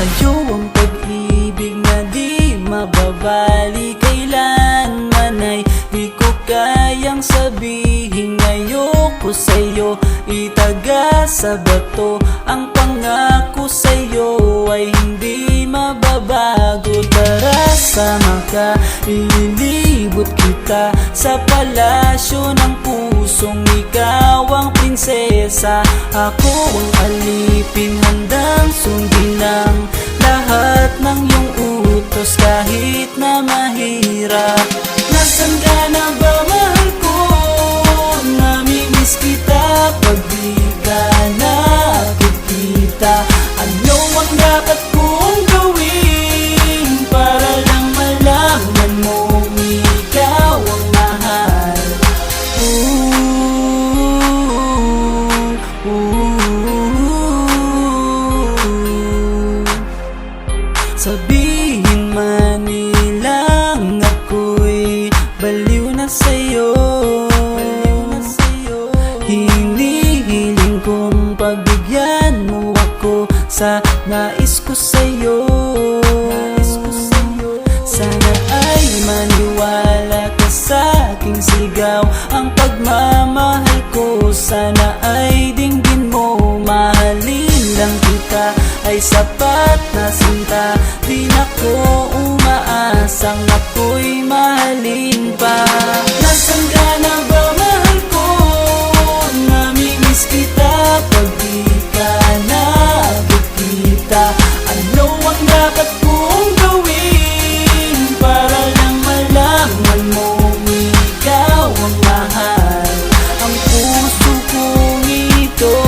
Sa'yo ang pag-ibig na di mababali, kailanman ay di ko kayang sabihin. Ayoko sa'yo itaga sa bato, ang pangako sa'yo ay hindi mababago. Tara sama ka, ililibot kita sa palasyo ng pusong ikaw ang prinsesa. Ako ang alipin, handang sundin ang lahat ng iyong utos kahit na mahirap. Nasaan ka na ba, mahal ko? Namimiss kita pag di ka nakikita. Ano ang dapat kong gawin para lang malaman mong ikaw ang mahal? Sabihin man nilang ako'y baliw na sa'yo, hinihiling kong pagbigyan mo ako sa nais ko sa'yo. Sana ay maniwala ka sa aking sigaw, ang pagmamahal ko sana ay dinggin mo. Mahalin lang kita ay sapat na sinta, di na ko umaasang ako'y mahalin pa. Nasaan ka na ba, mahal ko? Namimiss kita pag di ka nakikita. Ano ang dapat kong gawin para lang malaman mong ikaw ang mahal? Ang puso kong ito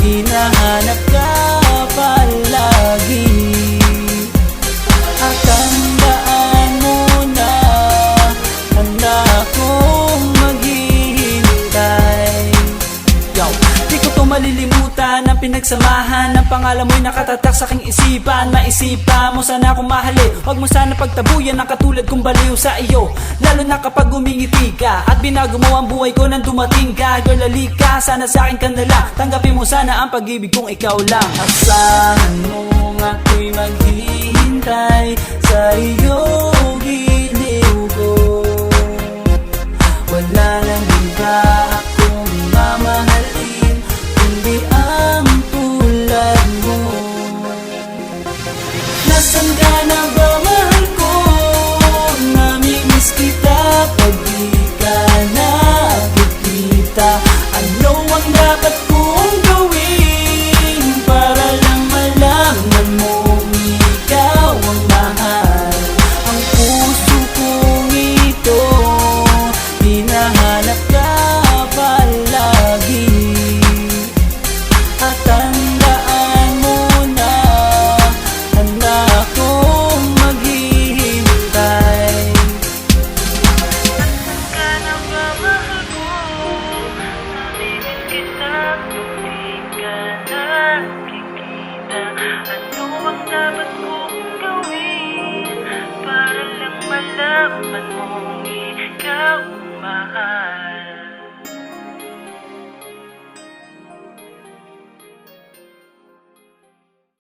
hinahanap ka palagi, at tandaan mo na handa akong maghihintay. Yo, di ko to malilimutan ang pinagsamahan, ang pangalan mo'y nakatatak sa aking isipan. Maisipan mo sana akong mahalin, huwag mo sana pagtabuyan ang katulad kong baliw sa iyo. Lalo na kapag umingiti ka at binago mo ang buhay ko nang dumating ka. Girl, halika, sana sa akin ka na lang, tanggapin mo sana ang pag-ibig kong ikaw lang. Asahan mo ako'y maghihintay sa iyong giliw ko. Wala nang iba akong mamahalin kundi ang tulad mo. Nasaan ka na ba, mahal ko? Namimiss kita pag di ka nakikita. Ano ang dapat kong gawin para lang malaman mong ikaw ang mahal? Ang puso kong ito hinahanap ka palagi, at tandaan mo na handa akong maghihintay. Nasaan ka na ba, mahal ko? Namimiss kita kung di ka nakikita. Ano ang dapat kong gawin para lang malaman mong ikaw ang mahal?